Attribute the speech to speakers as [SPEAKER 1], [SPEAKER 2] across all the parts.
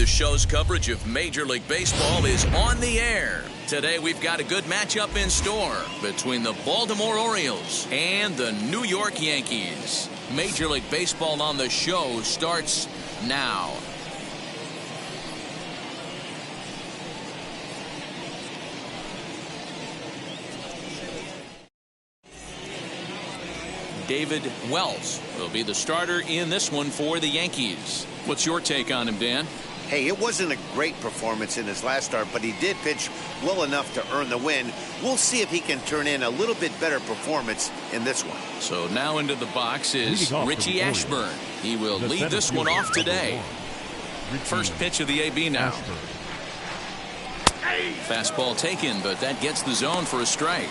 [SPEAKER 1] Show's coverage of Major League Baseball is on the air. Today we've got a good matchup in store between the Baltimore Orioles and the New York Yankees. Major League Baseball on the Show starts now. David Wells will be the starter in this one for the Yankees. What's your take on him, Dan?
[SPEAKER 2] Hey, it wasn't a great performance in his last start, but he did pitch well enough to earn the win. We'll see if he can turn in a little bit better performance in this one.
[SPEAKER 1] So now into the box is Richie Ashburn. He will lead this one off today. First pitch of the AB now. Fastball taken, but that gets the zone for a strike.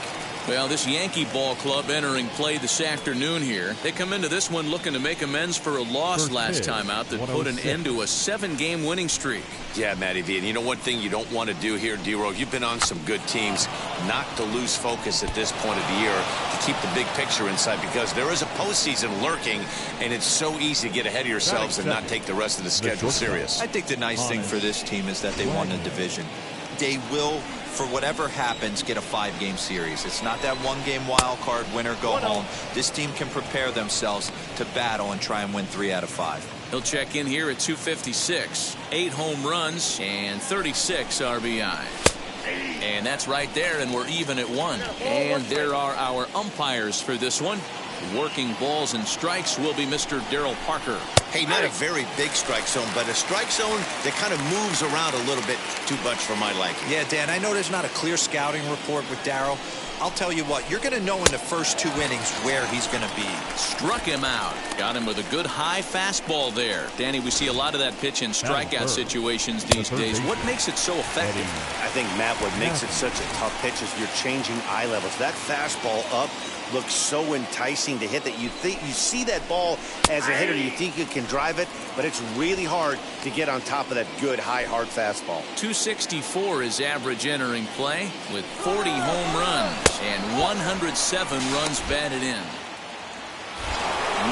[SPEAKER 1] Well, this Yankee ball club entering play this afternoon here. They come into this one looking to make amends for a loss last time out that put an end to a 7-game winning streak.
[SPEAKER 3] Yeah, Matty V. And you know one thing you don't want to do here, D-Row, you've been on some good teams, not to lose focus at this point of the year, to keep the big picture inside, because there is a postseason lurking, and it's so easy to get ahead of yourselves and not take the rest of the schedule serious.
[SPEAKER 4] I think the nice thing for this team is that they won the division. They will, for whatever happens, get a 5-game series. It's not that 1-game wild card, win or go home. This team can prepare themselves to battle and try and win 3 out of 5.
[SPEAKER 1] He'll check in here at 256, 8 home runs and 36 RBI. And that's right there, and we're even at 1. And there are our umpires for this one. Working balls and strikes will be Mr. Darryl Parker.
[SPEAKER 2] Hey, not a very big strike zone, but a strike zone that kind of moves around a little bit too much for my liking.
[SPEAKER 4] Yeah, Dan, I know there's not a clear scouting report with Darryl. I'll tell you what, you're going to know in the first 2 innings where he's going to be.
[SPEAKER 1] Struck him out. Got him with a good high fastball there. Danny, we see a lot of that pitch in strikeout situations these days. What makes it so effective?
[SPEAKER 2] I think, Matt, what makes it such a tough pitch is you're changing eye levels. That fastball up looks so enticing to hit that you see that ball as a hitter, you think you can drive it, but it's really hard to get on top of that good high hard fastball.
[SPEAKER 1] 264 is average entering play with 40 home runs and 107 runs batted in.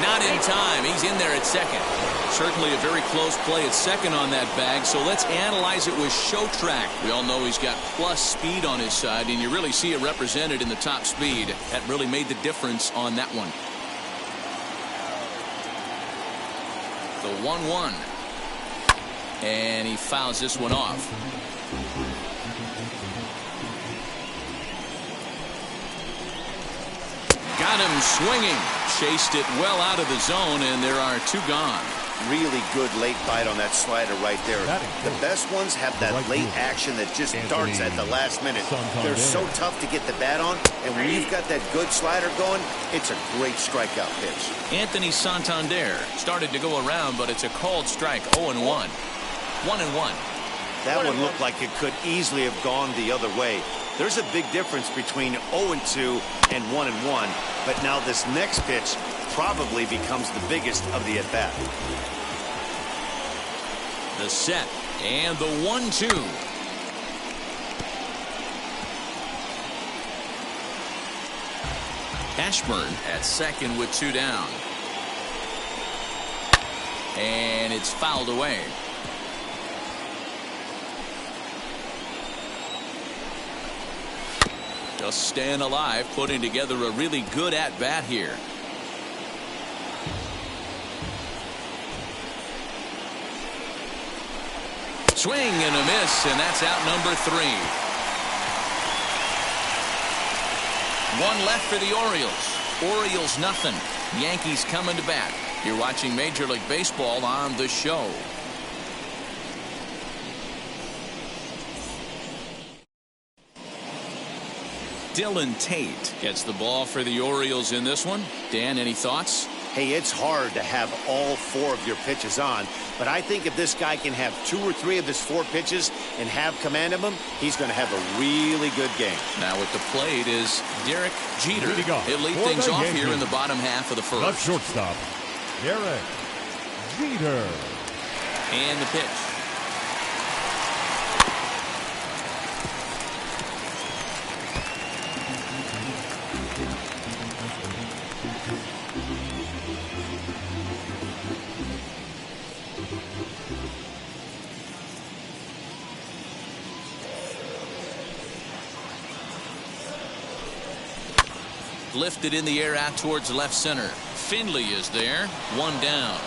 [SPEAKER 1] Not in time. He's in there at second. Certainly a very close play at second on that bag, so let's analyze it with show track. We all know he's got plus speed on his side, and you really see it represented in the top speed. That really made the difference on that one. The 1-1. And he fouls this one off. Got him swinging. Chased it well out of the zone, and there are 2 gone.
[SPEAKER 2] Really good late bite on that slider right there. The best ones have that late action that just darts at the last minute. They're so tough to get the bat on, and when you've got that good slider going, it's a great strikeout pitch.
[SPEAKER 1] Anthony Santander started to go around, but it's a called strike. 0-1. 1-1.
[SPEAKER 2] That one looked like it could easily have gone the other way. There's a big difference between 0-2 and 1-1, but now this next pitch probably becomes the biggest of the at-bat.
[SPEAKER 1] The set and the 1-2. Ashburn at second with 2 down. And it's fouled away. Just staying alive, putting together a really good at-bat here. Swing and a miss, and that's out number 3. 1 left for the Orioles. Orioles nothing. Yankees coming to bat. You're watching Major League Baseball on the Show. Dylan Tate gets the ball for the Orioles in this one. Dan, any thoughts?
[SPEAKER 2] Hey, it's hard to have all 4 of your pitches on, but I think if this guy can have 2 or 3 of his 4 pitches and have command of them, he's going to have a really good game.
[SPEAKER 1] Now at the plate is Derek Jeter. He'll lead things off here in the bottom half of the first.
[SPEAKER 5] The shortstop, Derek Jeter.
[SPEAKER 1] And the pitch. lifted in the air out towards left center. Finley is there. One down.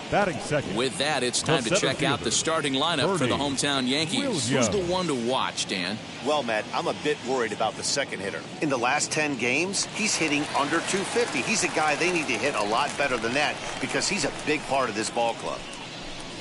[SPEAKER 5] Batting second.
[SPEAKER 1] With that, it's time to check out the starting lineup for the hometown Yankees. Who's the one to watch, Dan?
[SPEAKER 2] Well, Matt, I'm a bit worried about the second hitter. In the last 10 games, he's hitting under 250. He's a guy they need to hit a lot better than that because he's a big part of this ball club.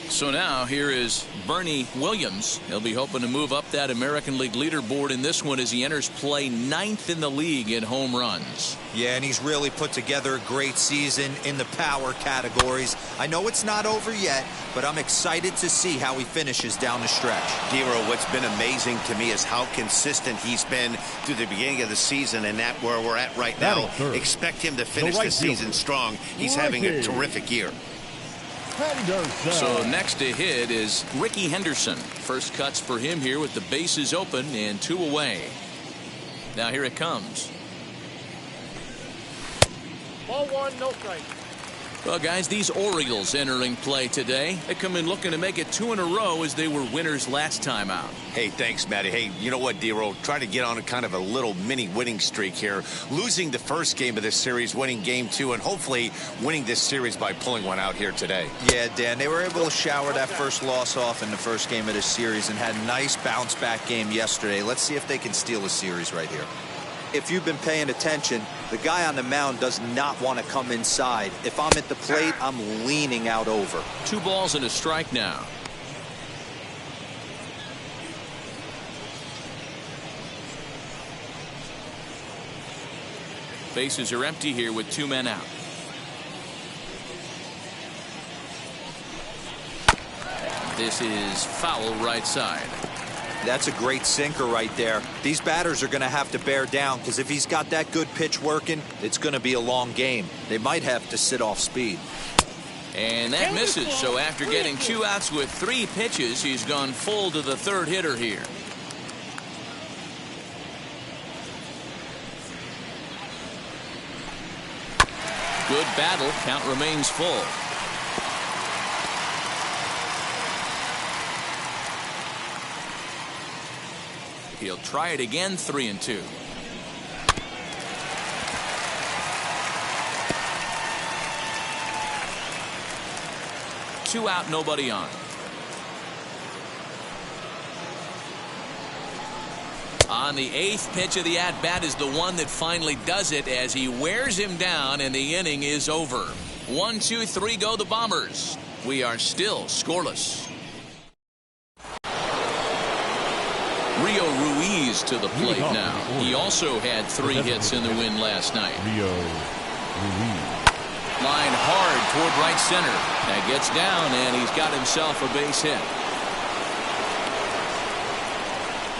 [SPEAKER 1] So now here is Bernie Williams. He'll be hoping to move up that American League leaderboard in this one as he enters play 9th in the league in home runs.
[SPEAKER 4] Yeah, and he's really put together a great season in the power categories. I know it's not over yet, but I'm excited to see how he finishes down the stretch.
[SPEAKER 2] Dero, what's been amazing to me is how consistent he's been through the beginning of the season, and that where we're at right now. Expect him to finish the season strong. He's having a terrific year.
[SPEAKER 1] So next to hit is Ricky Henderson. First cuts for him here with the bases open and 2 away. Now here it comes.
[SPEAKER 6] Ball 1, no strike.
[SPEAKER 1] Well, guys, these Orioles entering play today. They come in looking to make it 2 in a row as they were winners last time out.
[SPEAKER 3] Hey, thanks, Matty. Hey, you know what, Dero? Try to get on a kind of a little mini winning streak here. Losing the first game of this series, winning game 2, and hopefully winning this series by pulling one out here today.
[SPEAKER 4] Yeah, Dan, they were able to shower that first loss off in the first game of this series and had a nice bounce-back game yesterday. Let's see if they can steal a series right here. If you've been paying attention, the guy on the mound does not want to come inside. If I'm at the plate, I'm leaning out over.
[SPEAKER 1] 2 balls and a strike now. Bases are empty here with 2 men out. This is foul right side.
[SPEAKER 4] That's a great sinker right there. These batters are going to have to bear down because if he's got that good pitch working, it's going to be a long game. They might have to sit off speed.
[SPEAKER 1] And that misses. So after getting 2 outs with 3 pitches, he's gone full to the 3rd hitter here. Good battle. Count remains full. He'll try it again, 3-2. Two out, nobody on. On the 8th pitch of the at-bat is the one that finally does it as he wears him down and the inning is over. 1, 2, 3 go the Bombers. We are still scoreless. Rio Ruiz to the plate now. He also had 3 hits in the win last night.
[SPEAKER 5] Rio Ruiz.
[SPEAKER 1] Line hard toward right center. That gets down and he's got himself a base hit.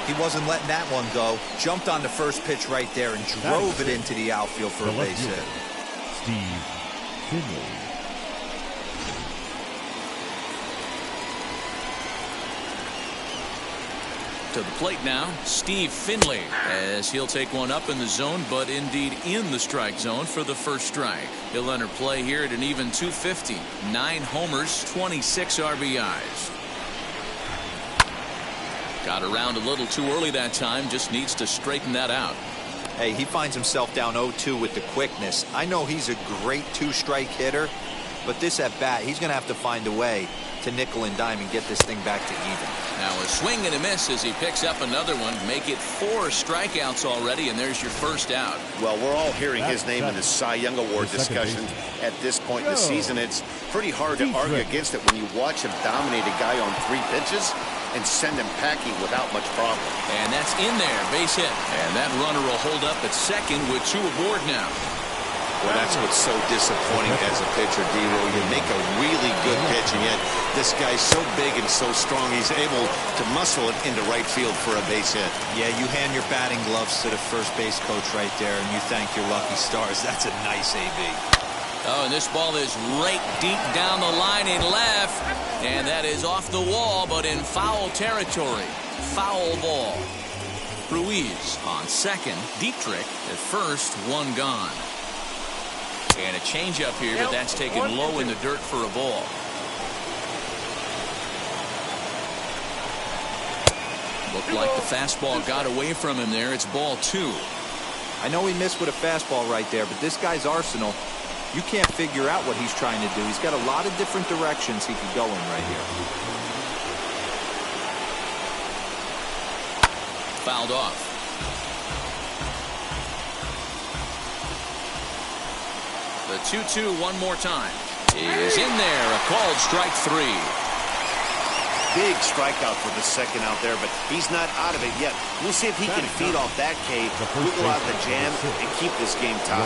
[SPEAKER 4] He wasn't letting that one go. Jumped on the first pitch right there and drove it into the outfield for a base hit.
[SPEAKER 5] Steve Finley.
[SPEAKER 1] To the plate now, Steve Finley, as he'll take one up in the zone, but indeed in the strike zone for the first strike. He'll enter play here at an even 250. 9 homers, 26 RBIs. Got around a little too early that time, just needs to straighten that out.
[SPEAKER 4] Hey, he finds himself down 0-2 with the quickness. I know he's a great 2-strike hitter, but this at bat, he's going to have to find a way to nickel and dime and get this thing back to even.
[SPEAKER 1] Now a swing and a miss as he picks up another one. Make it 4 strikeouts already, and there's your first out.
[SPEAKER 2] Well, we're all hearing his name in the Cy Young Award discussion at this point in the season. It's pretty hard to argue against it when you watch him dominate a guy on 3 pitches and send him packing without much problem.
[SPEAKER 1] And that's in there, base hit. And that runner will hold up at second with 2 aboard now.
[SPEAKER 3] Well, that's what's so disappointing as a pitcher, D-Roll. You make a really good pitch, and yet this guy's so big and so strong, he's able to muscle it into right field for a base hit.
[SPEAKER 4] Yeah, you hand your batting gloves to the first base coach right there, and you thank your lucky stars. That's a nice AB.
[SPEAKER 1] Oh, and this ball is right deep down the line in left, and that is off the wall, but in foul territory. Foul ball. Ruiz on second. Dietrich at first, 1 gone. And a changeup here, but that's taken low in the dirt for a ball. Looked like the fastball got away from him there. It's ball 2.
[SPEAKER 4] I know he missed with a fastball right there, but this guy's arsenal, you can't figure out what he's trying to do. He's got a lot of different directions he could go in right here.
[SPEAKER 1] Fouled off. The 2-2 one more time. Is in there. A called strike 3.
[SPEAKER 2] Big strikeout for the second out there, but he's not out of it yet. We'll see if he can feed off that K, wiggle out the jam, and keep this game tied.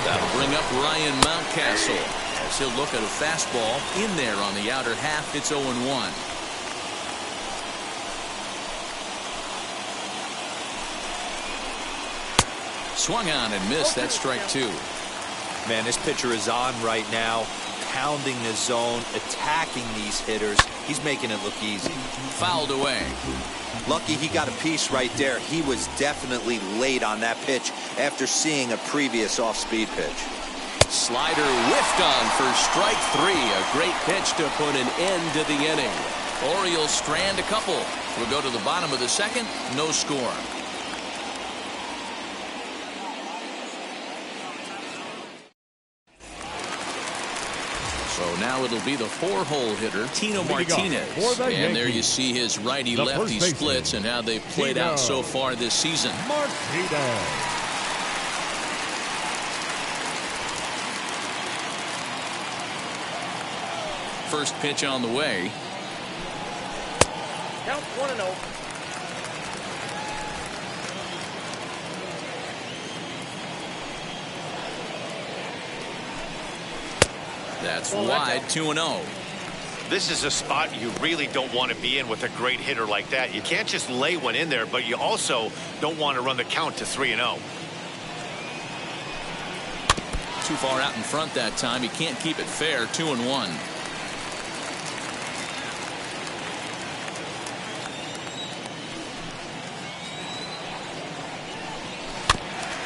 [SPEAKER 1] That'll bring up Ryan Mountcastle as he'll look at a fastball in there on the outer half. It's 0-1. Swung on and missed. That's strike 2.
[SPEAKER 4] Man, this pitcher is on right now, pounding the zone, attacking these hitters. He's making it look easy.
[SPEAKER 1] Fouled away.
[SPEAKER 4] Lucky he got a piece right there. He was definitely late on that pitch after seeing a previous off-speed pitch.
[SPEAKER 1] Slider whiffed on for strike 3. A great pitch to put an end to the inning. Orioles strand a couple. We'll go to the bottom of the second. No score. So now it'll be the 4-hole hitter, Tino Martinez. And there you see his righty-lefty splits and how they've played out so far this season.
[SPEAKER 5] Martinez.
[SPEAKER 1] First pitch on the way.
[SPEAKER 6] Count 1-0.
[SPEAKER 1] That's wide, 2-0.
[SPEAKER 3] This is a spot you really don't want to be in with a great hitter like that. You can't just lay one in there, but you also don't want to run the count to 3-0.
[SPEAKER 1] Too far out in front that time. He can't keep it fair. 2-1.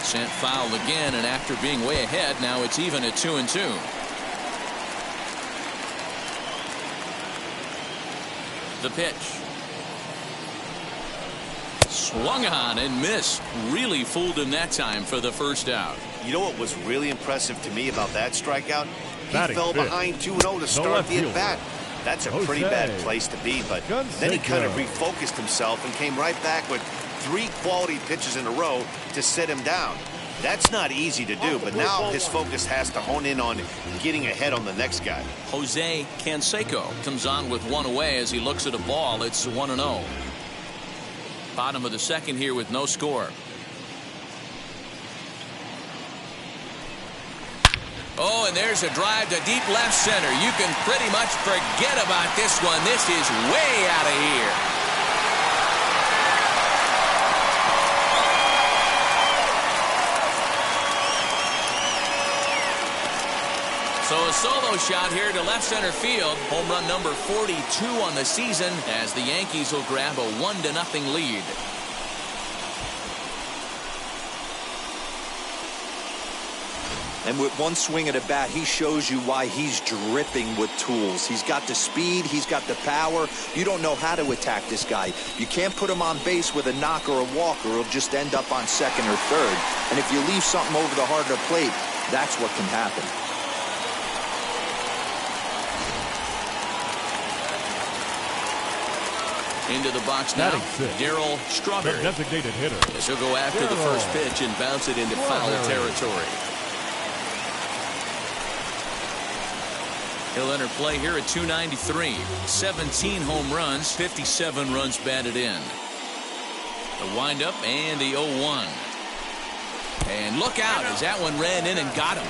[SPEAKER 1] Sent foul again, and after being way ahead, now it's even at 2-2. The pitch. Swung on and missed. Really fooled him that time for the first out.
[SPEAKER 2] You know what was really impressive to me about that strikeout? He
[SPEAKER 5] Batting
[SPEAKER 2] fell
[SPEAKER 5] fifth.
[SPEAKER 2] behind 2-0 to start the at-bat. That's a pretty bad place to be, but then he kind of refocused himself and came right back with 3 quality pitches in a row to set him down. That's not easy to do, but now his focus has to hone in on getting ahead on the next guy.
[SPEAKER 1] Jose Canseco comes on with 1 away as he looks at a ball. It's 1-0. Bottom of the second here with no score. Oh, and there's a drive to deep left center. You can pretty much forget about this one. This is way out of here. So a solo shot here to left center field. Home run number 42 on the season as the Yankees will grab a 1-0 lead.
[SPEAKER 4] And with one swing at a bat, he shows you why he's dripping with tools. He's got the speed. He's got the power. You don't know how to attack this guy. You can't put him on base with a knock or a walk, or he'll just end up on second or third. And if you leave something over the heart of the plate, that's what can happen.
[SPEAKER 1] Into the box now, Darryl Strawberry.
[SPEAKER 5] Designated hitter.
[SPEAKER 1] As he'll go after the first pitch and bounce it into foul territory. He'll enter play here at 293. 17 home runs, 57 runs batted in. The windup and the 0-1. And look out as that one ran in and got him.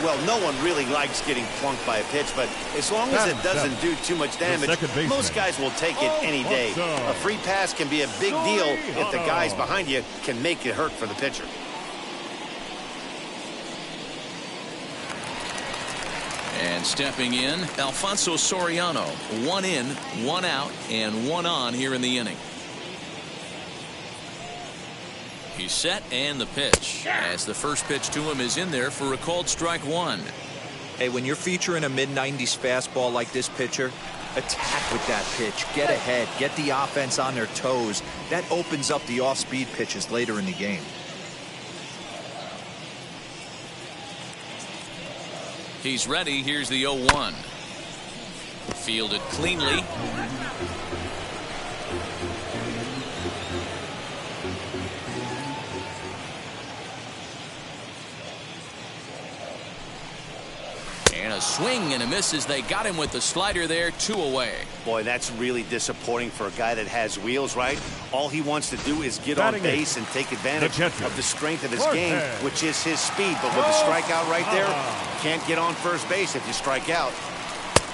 [SPEAKER 2] Well, no one really likes getting plunked by a pitch, but as long as it doesn't do too much damage, most guys will take it any day. A free pass can be a big deal if the guys behind you can make it hurt for the pitcher.
[SPEAKER 1] And stepping in, Alfonso Soriano. 1 in, 1 out, and 1 on here in the inning. He's set, and the pitch. As the first pitch to him is in there for a called strike 1.
[SPEAKER 4] Hey, when you're featuring a mid-90s fastball like this pitcher, Attack with that pitch. Get ahead. Get the offense on their toes. That opens up the off-speed pitches later in the game.
[SPEAKER 1] He's ready. Here's the 0-1. Fielded cleanly. And a swing and a miss as they got him with the slider there, 2 away.
[SPEAKER 2] Boy, that's really disappointing for a guy that has wheels, right? All he wants to do is get on base and take advantage of the strength of his game, which is his speed. But with the strikeout right there, can't get on first base if you strike out.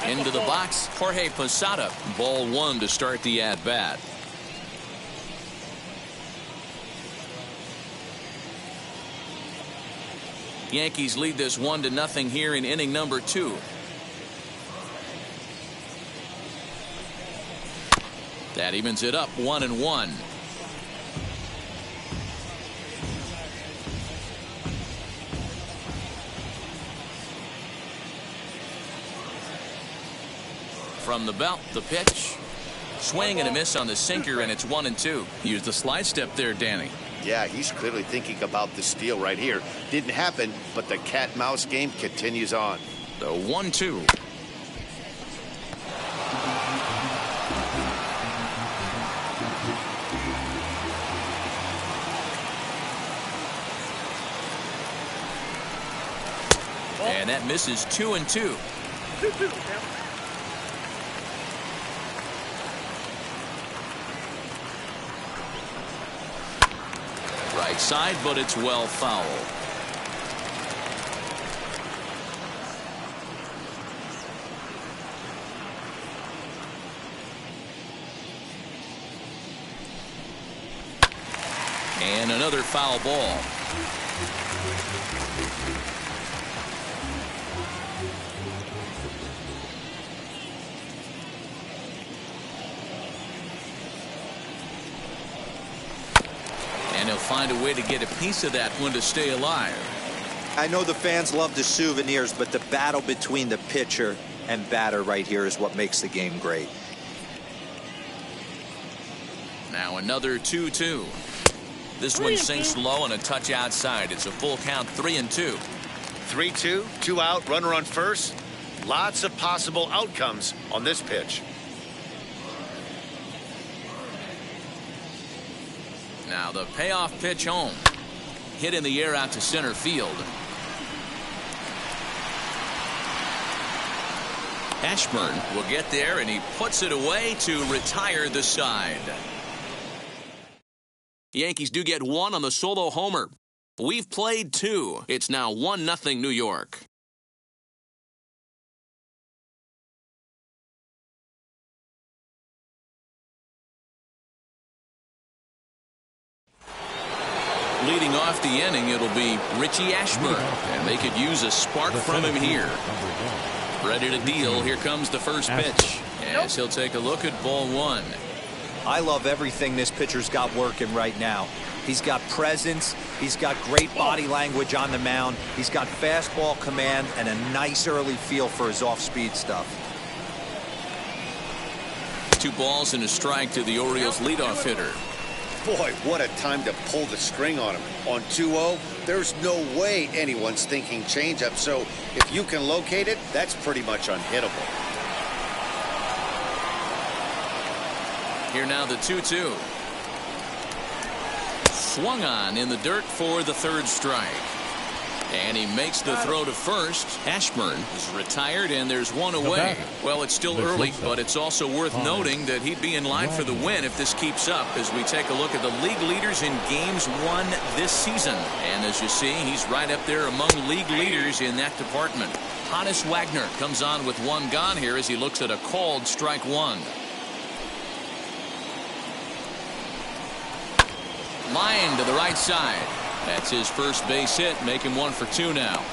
[SPEAKER 1] Into the box, Jorge Posada. Ball 1 to start the at-bat. Yankees lead this 1-0 here in inning number 2. That evens it up 1-1. From the belt, the pitch. Swing and a miss on the sinker, and it's 1-2. Use the slide step there, Danny.
[SPEAKER 2] Yeah, he's clearly thinking about the steal right here. Didn't happen, but the cat-mouse game continues on.
[SPEAKER 1] The 1-2. And that misses 2-2. Right side, but it's well foul. And another foul ball. And he'll find a way to get a piece of that one to stay alive.
[SPEAKER 4] I know the fans love the souvenirs, but the battle between the pitcher and batter right here is what makes the game great.
[SPEAKER 1] Now another 2-2. This one sinks low and a touch outside. It's a full count, 3-2.
[SPEAKER 2] 3-2, 2 out, runner on first. Lots of possible outcomes on this pitch.
[SPEAKER 1] Now the payoff pitch home. Hit in the air out to center field. Ashburn will get there, and he puts it away to retire the side. The Yankees do get one on the solo homer. We've played 2. It's now 1-0 New York. Leading off the inning, it'll be Richie Ashburn, and they could use a spark from him here. Ready to deal. Here comes the first pitch, as he'll take a look at ball 1.
[SPEAKER 4] I love everything this pitcher's got working right now. He's got presence. He's got great body language on the mound. He's got fastball command and a nice early feel for his off-speed stuff.
[SPEAKER 1] 2 balls and a strike to the Orioles leadoff hitter.
[SPEAKER 2] Boy, what a time to pull the string on him. On 2-0, there's no way anyone's thinking changeup. So if you can locate it, that's pretty much unhittable.
[SPEAKER 1] Here now the 2-2. Swung on in the dirt for the 3rd strike. And he makes the throw to first. Ashburn is retired, and there's 1 away. Well, it's still early, but it's also worth noting that he'd be in line for the win if this keeps up as we take a look at the league leaders in games won this season. And as you see, he's right up there among league leaders in that department. Honus Wagner comes on with 1 gone here as he looks at a called strike 1. Line to the right side. That's his first base hit, making 1 for 2 now.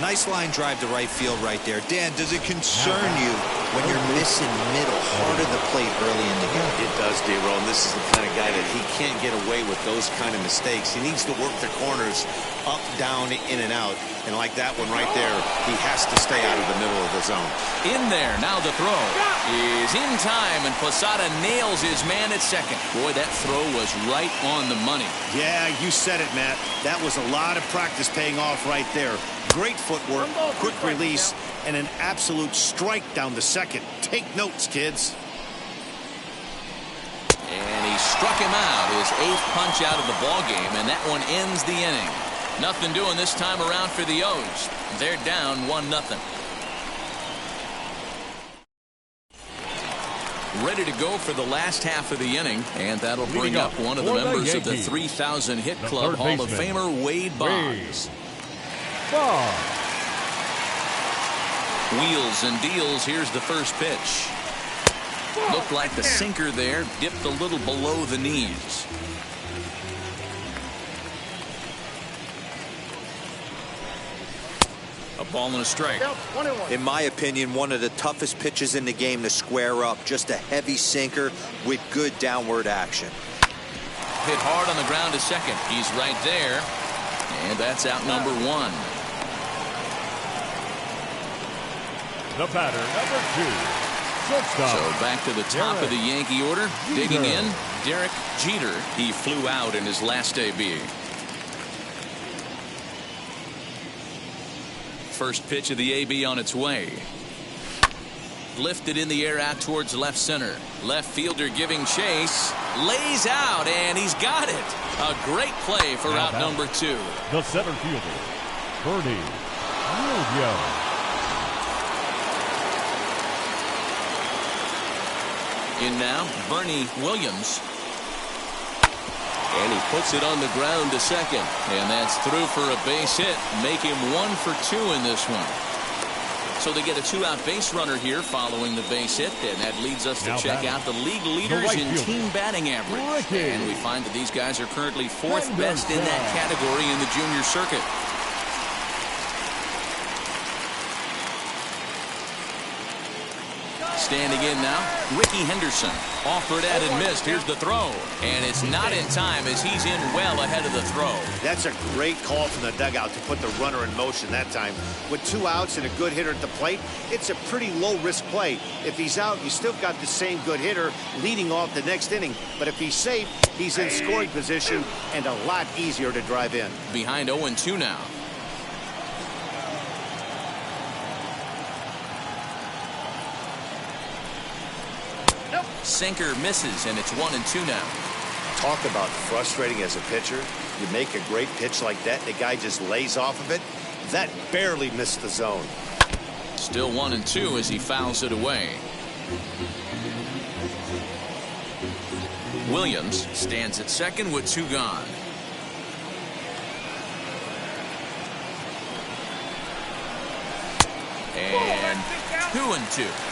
[SPEAKER 4] Nice line drive to right field right there. Dan, does it concern you when you're missing nice and middle, hard at the plate early in the game.
[SPEAKER 3] It does, D-Roll, and this is the kind of guy that he can't get away with those kind of mistakes. He needs to work the corners up, down, in, and out. And like that one right there, he has to stay out of the middle of the zone.
[SPEAKER 1] In there, now the throw is in time, and Posada nails his man at second. Boy, that throw was right on the money.
[SPEAKER 2] Yeah, you said it, Matt. That was a lot of practice paying off right there. Great footwork, quick release, and an absolute strike down the second. Take notes, kids.
[SPEAKER 1] And he struck him out, his 8th punch out of the ball game, and that one ends the inning. Nothing doing this time around for the O's. They're down 1-0. Ready to go for the last half of the inning, and that'll bring up one of the members of the 3,000 hit club, Hall of Famer Wade Boggs. Wheels and deals. Here's the first pitch. Looked like the sinker there dipped a little below the knees. A ball and a strike.
[SPEAKER 4] In my opinion, one of the toughest pitches in the game to square up. Just a heavy sinker with good downward action.
[SPEAKER 1] Hit hard on the ground to second. He's right there. And that's out number 1.
[SPEAKER 5] The batter, number 2, shortstop.
[SPEAKER 1] So back to the top of the Yankee order. Digging in, Derek Jeter. He flew out in his last debut. First pitch of the AB on its way. Lifted in the air out towards left center. Left fielder giving chase. Lays out, and he's got it. A great play for out number 2.
[SPEAKER 5] The center fielder, Bernie Williams.
[SPEAKER 1] In now, Bernie Williams. And he puts it on the ground to second. And that's through for a base hit. Make him 1 for 2 in this one. So they get a 2-out base runner here following the base hit. And that leads us to check out the league leaders in team batting average. And we find that these guys are currently 4th best in that category in the junior circuit. Standing in now, Ricky Henderson. Offered at and missed. Here's the throw. And it's not in time as he's in well ahead of the throw.
[SPEAKER 2] That's a great call from the dugout to put the runner in motion that time. With 2 outs and a good hitter at the plate, it's a pretty low-risk play. If he's out, you still got the same good hitter leading off the next inning. But if he's safe, he's in scoring position and a lot easier to drive in.
[SPEAKER 1] Behind 0-2 now. Sinker misses, and it's 1-2 now.
[SPEAKER 2] Talk about frustrating as a pitcher. You make a great pitch like that, the guy just lays off of it. That barely missed the zone.
[SPEAKER 1] Still 1-2 as he fouls it away. Williams stands at second with 2 gone. And 2-2.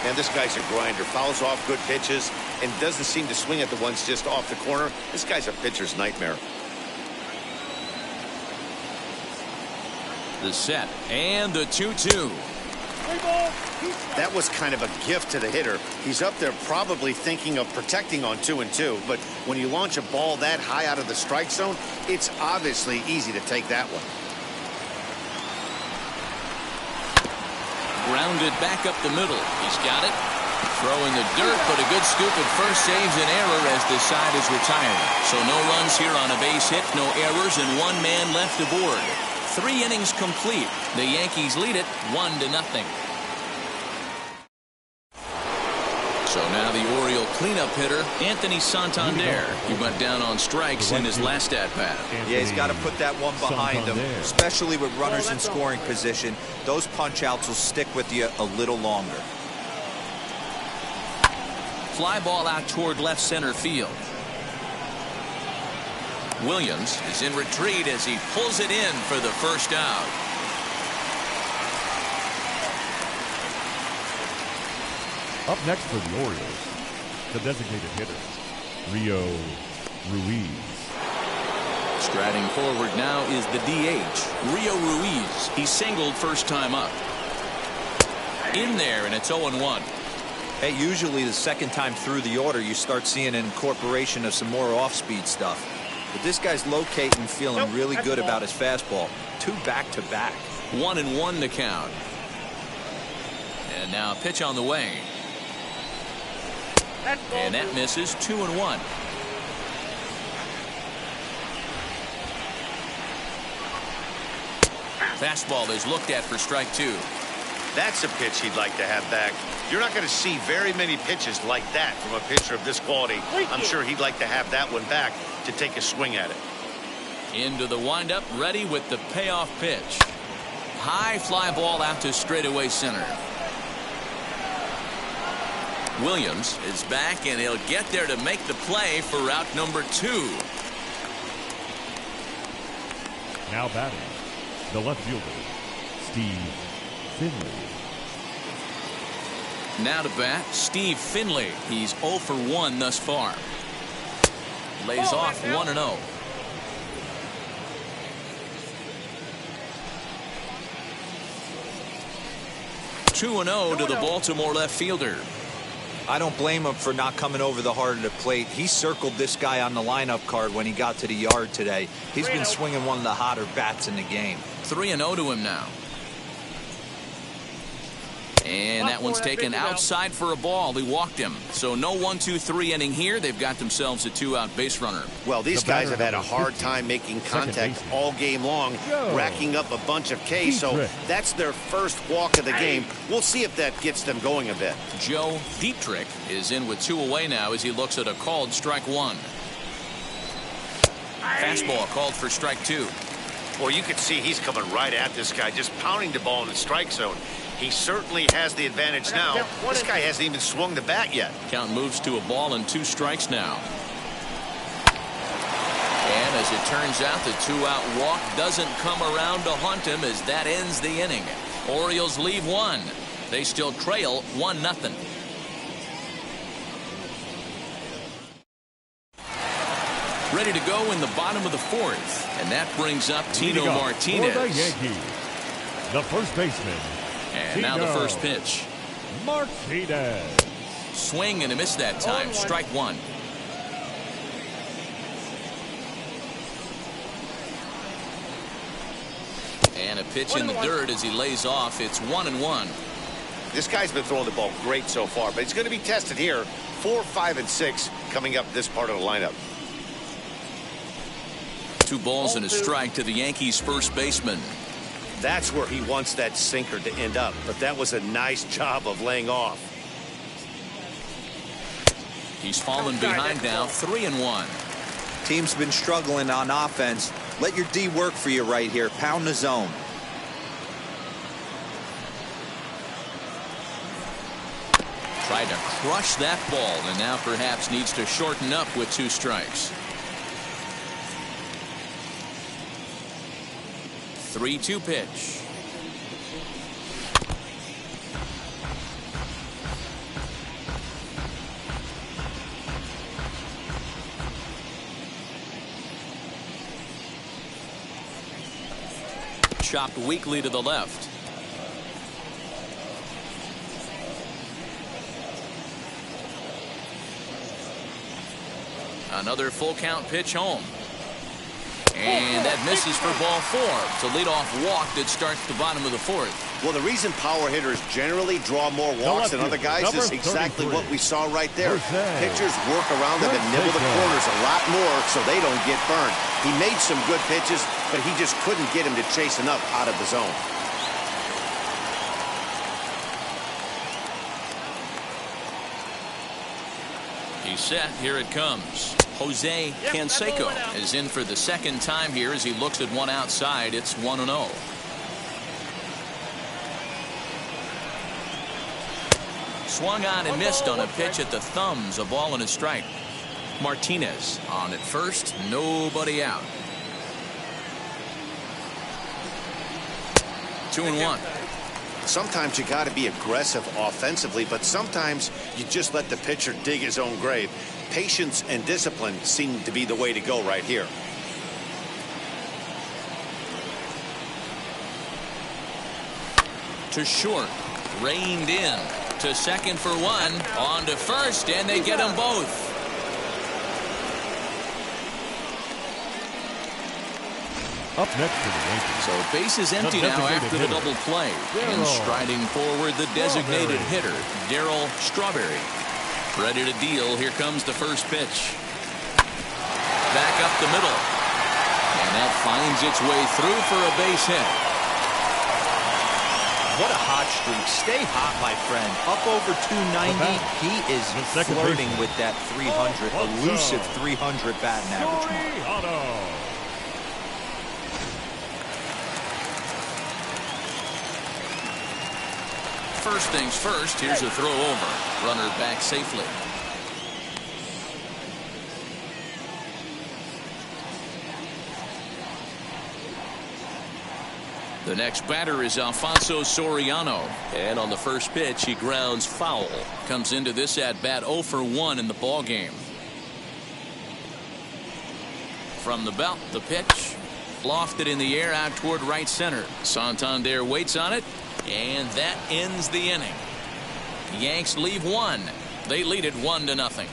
[SPEAKER 2] And this guy's a grinder. Fouls off good pitches and doesn't seem to swing at the ones just off the corner. This guy's a pitcher's nightmare.
[SPEAKER 1] The set and the 2-2.
[SPEAKER 2] That was kind of a gift to the hitter. He's up there probably thinking of protecting on 2-2. But when you launch a ball that high out of the strike zone, it's obviously easy to take that one.
[SPEAKER 1] Grounded back up the middle. He's got it. Throw in the dirt, but a good scoop at first saves an error as this side is retired. So no runs here on a base hit, no errors, and 1 man left aboard. 3 innings complete. The Yankees lead it 1-0. So now the Oriole cleanup hitter, Anthony Santander. He went down on strikes in his last at-bat.
[SPEAKER 4] Yeah, he's got to put that one behind him, especially with runners in scoring position. Those punch-outs will stick with you a little longer.
[SPEAKER 1] Fly ball out toward left center field. Williams is in retreat as he pulls it in for the first out.
[SPEAKER 5] Up next for the Orioles, the designated hitter, Rio Ruiz.
[SPEAKER 1] Striding forward now is the DH, Rio Ruiz. He singled first time up. In there, and it's 0-1.
[SPEAKER 4] Hey, usually the second time through the order, you start seeing an incorporation of some more off-speed stuff. But this guy's locating, feeling really good about his fastball. 2 back-to-back.
[SPEAKER 1] 1-1 the count. And now a pitch on the way. And that misses. 2-1. Fastball is looked at for strike 2.
[SPEAKER 2] That's a pitch he'd like to have back. You're not going to see very many pitches like that from a pitcher of this quality. I'm sure he'd like to have that one back to take a swing at it.
[SPEAKER 1] Into the windup, ready with the payoff pitch. High fly ball out to straightaway center. Williams is back, and he'll get there to make the play for route number 2.
[SPEAKER 5] Now batting, the left fielder, Steve Finley.
[SPEAKER 1] Now to bat, Steve Finley. He's 0 for 1 thus far. Lays off 1-0. Two 2-0 to the Baltimore left fielder.
[SPEAKER 4] I don't blame him for not coming over the heart of the plate. He circled this guy on the lineup card when he got to the yard today. He's been swinging one of the hotter bats in the game.
[SPEAKER 1] 3-0 to him now. And that one's taken outside for a ball. He walked him. So no 1-2-3 inning here. They've got themselves a 2-out base runner.
[SPEAKER 2] Well, these guys have had a hard time making contact all game long, racking up a bunch of Ks. So that's their first walk of the game. We'll see if that gets them going a bit.
[SPEAKER 1] Joe Dietrich is in with 2 away now as he looks at a called strike 1. Fastball called for strike 2.
[SPEAKER 2] Well, you can see he's coming right at this guy, just pounding the ball in the strike zone. He certainly has the advantage now. This guy hasn't even swung the bat yet.
[SPEAKER 1] Count moves to a ball and 2 strikes now. And as it turns out, the 2-out walk doesn't come around to hunt him as that ends the inning. Orioles leave 1. They still trail 1-0. Ready to go in the bottom of the 4th. And that brings up Tino Martinez.
[SPEAKER 5] For the Yankees, the first baseman.
[SPEAKER 1] And now the first pitch.
[SPEAKER 5] Martinez.
[SPEAKER 1] Swing and a miss that time. Strike 1. And a pitch in the dirt as he lays off. It's 1-1.
[SPEAKER 2] This guy's been throwing the ball great so far, but he's going to be tested here. 4, 5, and 6 coming up this part of the lineup.
[SPEAKER 1] 2 balls and a strike to the Yankees' first baseman.
[SPEAKER 2] That's where he wants that sinker to end up, but that was a nice job of laying off.
[SPEAKER 1] He's fallen behind now, 3-1.
[SPEAKER 4] Team's been struggling on offense. Let your D work for you right here. Pound the zone.
[SPEAKER 1] Tried to crush that ball and now perhaps needs to shorten up with 2 strikes. 3-2 pitch. Chopped weakly to the left. Another full count pitch home. And that misses for ball 4. It's a leadoff walk that starts the bottom of the 4th.
[SPEAKER 2] Well, the reason power hitters generally draw more walks than other guys is exactly what we saw right there. Pitchers work around them and nibble the corners a lot more so they don't get burned. He made some good pitches, but he just couldn't get him to chase enough out of the zone.
[SPEAKER 1] He's set. Here it comes. Jose Canseco is in for the second time here as he looks at one outside. It's 1-0. Swung on and missed on a pitch at the thumbs. A ball and a strike. Martinez on at first. Nobody out. 2-1.
[SPEAKER 2] Sometimes you got to be aggressive offensively, but sometimes you just let the pitcher dig his own grave. Patience and discipline seem to be the way to go right here.
[SPEAKER 1] To short. Reined in. to second for one, on to first, and they get them both.
[SPEAKER 5] Up next for the Yankees.
[SPEAKER 1] So bases empty now after the double play. And striding forward, the designated hitter, Darryl Strawberry. Ready to deal. Here comes the first pitch. Back up the middle. And that finds its way through for a base hit.
[SPEAKER 4] What a hot streak. Stay hot, my friend. Up over 290. He is flirting with that 300, elusive 300 batting average mark.
[SPEAKER 1] First things first, here's a throw over. Runner back safely. The next batter is Alfonso Soriano. And on the first pitch, he grounds foul. Comes into this at-bat 0 for 1 in the ball game. From the belt, the pitch. Lofted in the air out toward right center. Santander waits on it. And that ends the inning. Yanks leave one. They lead it 1-0.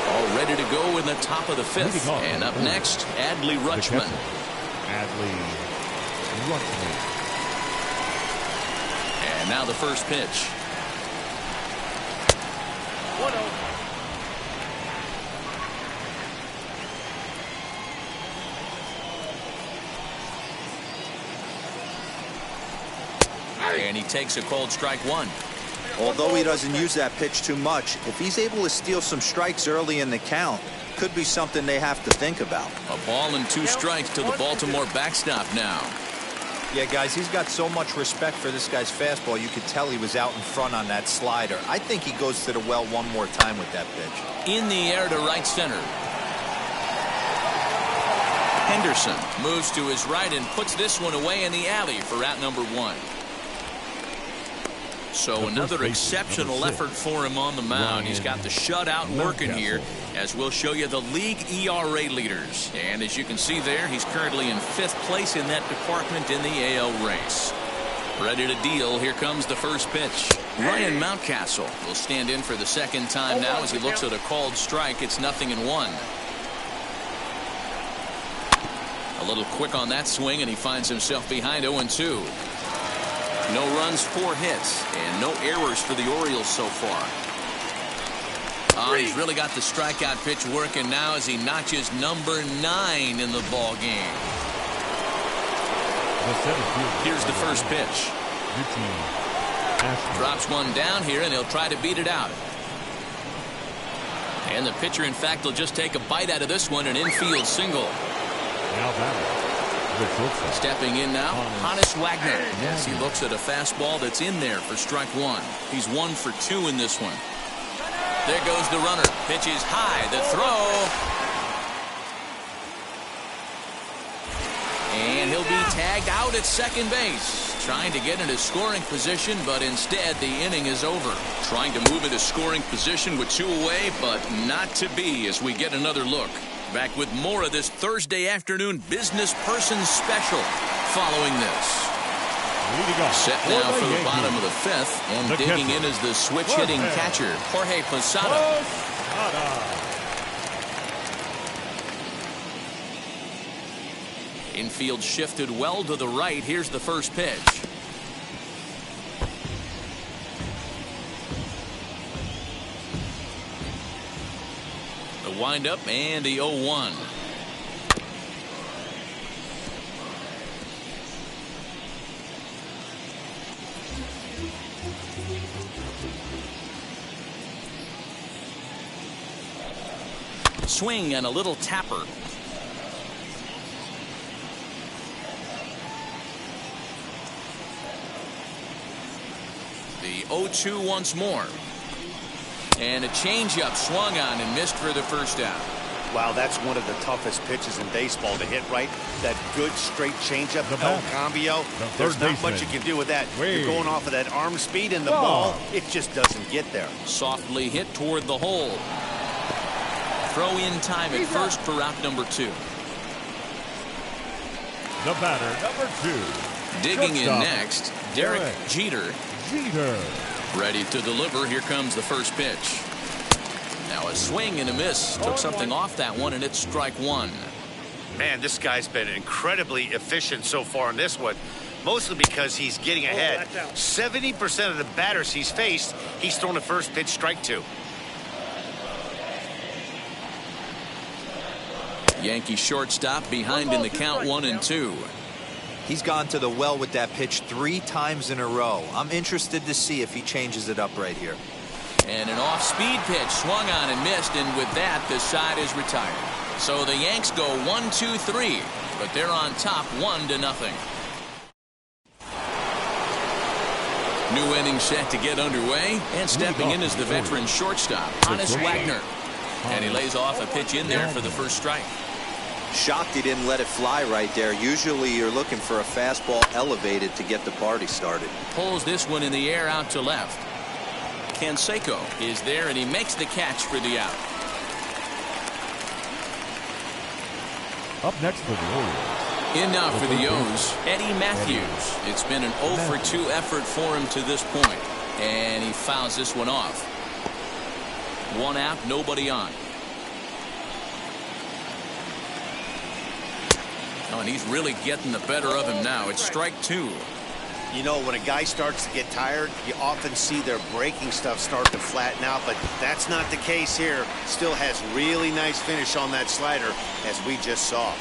[SPEAKER 1] All ready to go in the top of the fifth. And up next, Adley Rutschman. And now the first pitch.
[SPEAKER 6] 1-0.
[SPEAKER 1] And he takes a cold strike one.
[SPEAKER 4] Although he doesn't use that pitch too much, if he's able to steal some strikes early in the count, could be something they have to think about.
[SPEAKER 1] A ball and 2 strikes to the Baltimore backstop now.
[SPEAKER 4] Yeah, guys, he's got so much respect for this guy's fastball. You could tell he was out in front on that slider. I think he goes to the well one more time with that pitch.
[SPEAKER 1] In the air to right center. Henderson moves to his right and puts this one away in the alley for out number 1. So another exceptional effort for him on the mound. He's got the shutout working here, as we'll show you the league ERA leaders. And as you can see there, he's currently in 5th place in that department in the AL race. Ready to deal. Here comes the first pitch. Ryan Mountcastle will stand in for the second time now as he looks at a called strike. It's 0-1. A little quick on that swing, and he finds himself behind 0-2. No runs, 4 hits, and no errors for the Orioles so far. He's really got the strikeout pitch working now as he notches number 9 in the ball game. Here's the first pitch. Drops one down here, and he'll try to beat it out. And the pitcher, in fact, will just take a bite out of this one, an infield single. Stepping in now, Hannes Wagner, as he looks at a fastball that's in there for strike 1. He's 1 for 2 in this one. There goes the runner. Pitch is high. The throw. And he'll be tagged out at second base. Trying to get into scoring position, but instead the inning is over. Trying to move into scoring position with 2 away, but not to be as we get another look. Back with more of this Thursday afternoon business person special following this. Set now for the bottom of the 5th, and digging in is the switch hitting catcher, Jorge Posada. Infield shifted well to the right. Here's the first pitch. The windup and the 0-1. Swing and a little tapper. The 0-2 once more. And a changeup swung on and missed for the first out.
[SPEAKER 2] Wow, that's one of the toughest pitches in baseball to hit right. That good straight changeup, El Cambio. There's not much you can do with that. You're going off of that arm speed, and the ball, it just doesn't get there.
[SPEAKER 1] Softly hit toward the hole. throw in time at first for out number 2.
[SPEAKER 5] The batter, number 2.
[SPEAKER 1] Digging in
[SPEAKER 5] Shortstop,
[SPEAKER 1] next, Derek Jeter. Ready to deliver. Here comes the first pitch. Now a swing and a miss. Took something off that one, and it's strike 1.
[SPEAKER 2] Man, this guy's been incredibly efficient so far in this one, mostly because he's getting ahead. 70% of the batters he's faced, he's thrown the first pitch, strike 2.
[SPEAKER 1] Yankee shortstop behind in the count 1-2.
[SPEAKER 4] He's gone to the well with that pitch 3 times in a row. I'm interested to see if he changes it up right here.
[SPEAKER 1] And an off-speed pitch swung on and missed, and with that, the side is retired. So the Yanks go 1-2-3, but they're on top 1-0. New inning set to get underway, and stepping in is the veteran shortstop, Honus Wagner. And he lays off a pitch in there for the first strike.
[SPEAKER 4] Shocked he didn't let it fly right there. Usually you're looking for a fastball elevated to get the party started.
[SPEAKER 1] Pulls this one in the air out to left. Canseco is there, and he makes the catch for the out.
[SPEAKER 5] Up next for the Orioles.
[SPEAKER 1] In now for the O's, Eddie Matthews. It's been an 0-for-2 effort for him to this point, and he fouls this one off. 1 out, nobody on. Oh, and he's really getting the better of him now. It's strike 2.
[SPEAKER 2] You know, when a guy starts to get tired, you often see their breaking stuff start to flatten out, but that's not the case here. Still has really nice finish on that slider, as we just saw.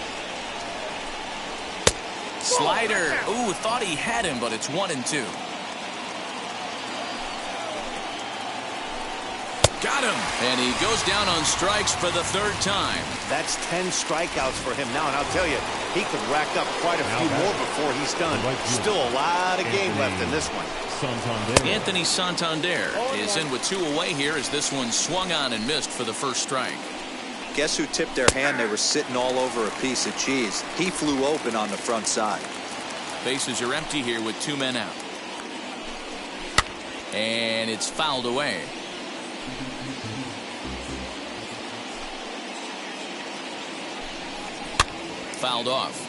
[SPEAKER 1] Slider. Ooh, thought he had him, but it's 1-2. Got him. And he goes down on strikes for the 3rd time.
[SPEAKER 2] That's 10 strikeouts for him now, and I'll tell you, he could rack up quite a few more before he's done. Still a lot of game left in this one.
[SPEAKER 1] Anthony Santander is in with 2 away here as this one swung on and missed for the first strike.
[SPEAKER 4] Guess who tipped their hand? They were sitting all over a piece of cheese. He flew open on the front side.
[SPEAKER 1] Bases are empty here with 2 men out. And it's fouled away. Fouled off.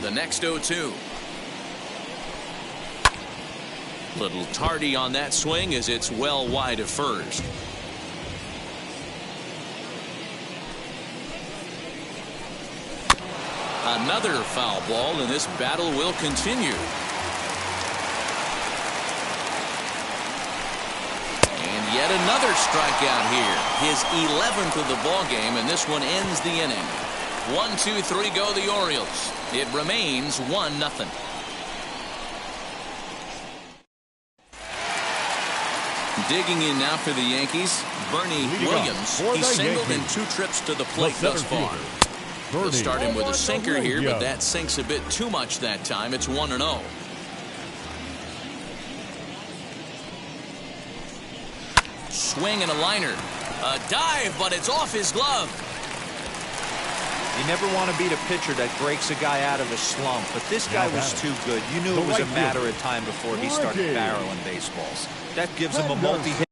[SPEAKER 1] The next 0-2. Little tardy on that swing as it's well wide of first. Another foul ball, and this battle will continue. And yet another strikeout here. His 11th of the ball game, and this one ends the inning. 1-2-3 go the Orioles. It remains 1-0. Digging in now for the Yankees, Bernie Williams. He's singled in 2 trips to the plate thus far. They'll start him with a sinker here, but that sinks a bit too much that time. It's 1-0. Swing and a liner. A dive, but it's off his glove.
[SPEAKER 4] You never want to beat a pitcher that breaks a guy out of a slump, but this guy was too good. You knew it was a matter of time before he started barreling baseballs. That gives him a multi-hit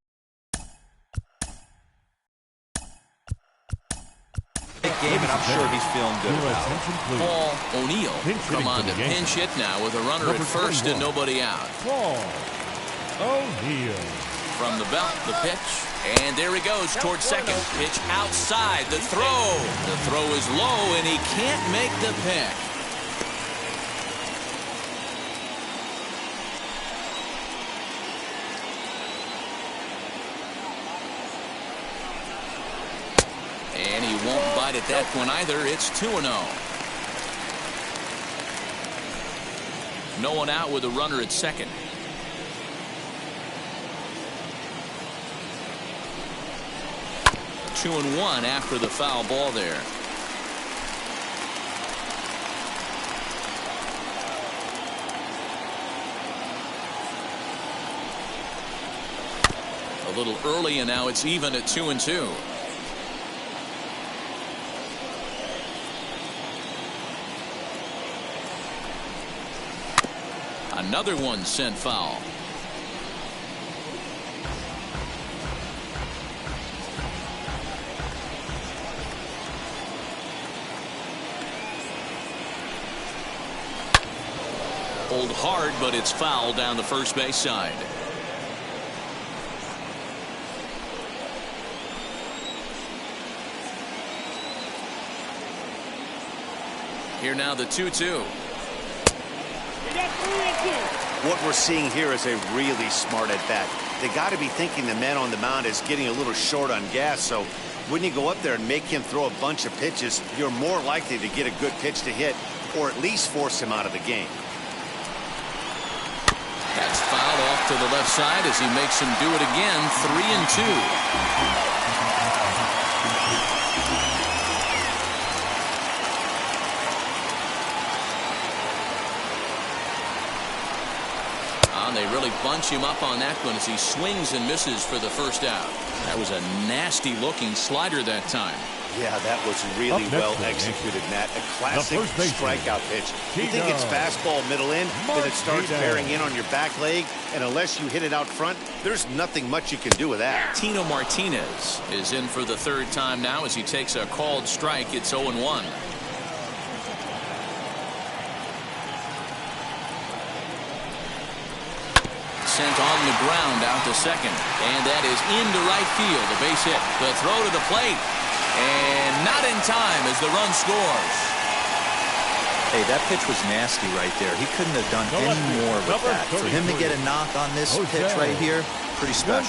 [SPEAKER 4] game, and I'm sure he's feeling good about it.
[SPEAKER 1] Paul O'Neill come on to pinch hit now with a runner at first and nobody out.
[SPEAKER 5] Paul O'Neill.
[SPEAKER 1] From the belt, the pitch, and there he goes towards second. Pitch outside, the throw. The throw is low, and he can't make the pick. And he won't bite at that one either. It's 2-0. No one out with a runner at second. 2-1 after the foul ball there. A little early, and now it's even at 2-2. Another one sent foul. Pulled hard, but it's foul down the first base side. Here now the 2-2.
[SPEAKER 2] What we're seeing here is a really smart at bat. They got to be thinking the man on the mound is getting a little short on gas, so when you go up there and make him throw a bunch of pitches, you're more likely to get a good pitch to hit or at least force him out of the game.
[SPEAKER 1] That's fouled off to the left side as he makes him do it again. 3-2. They really bunch him up on that one as he swings and misses for the first out. That was a nasty looking slider that time.
[SPEAKER 2] Yeah, that was really well executed, Matt. A classic strikeout pitch. You think it's fastball middle in, then it starts bearing in on your back leg, and unless you hit it out front, there's nothing much you can do with that.
[SPEAKER 1] Tino Martinez is in for the third time now as he takes a called strike. It's 0-1. Sent on the ground out to second, and that is into right field. A base hit. The throw to the plate, and not in time as the run scores.
[SPEAKER 4] Hey, that pitch was nasty right there. He couldn't have done any more with that. For him to get a knock on this pitch right here, pretty special.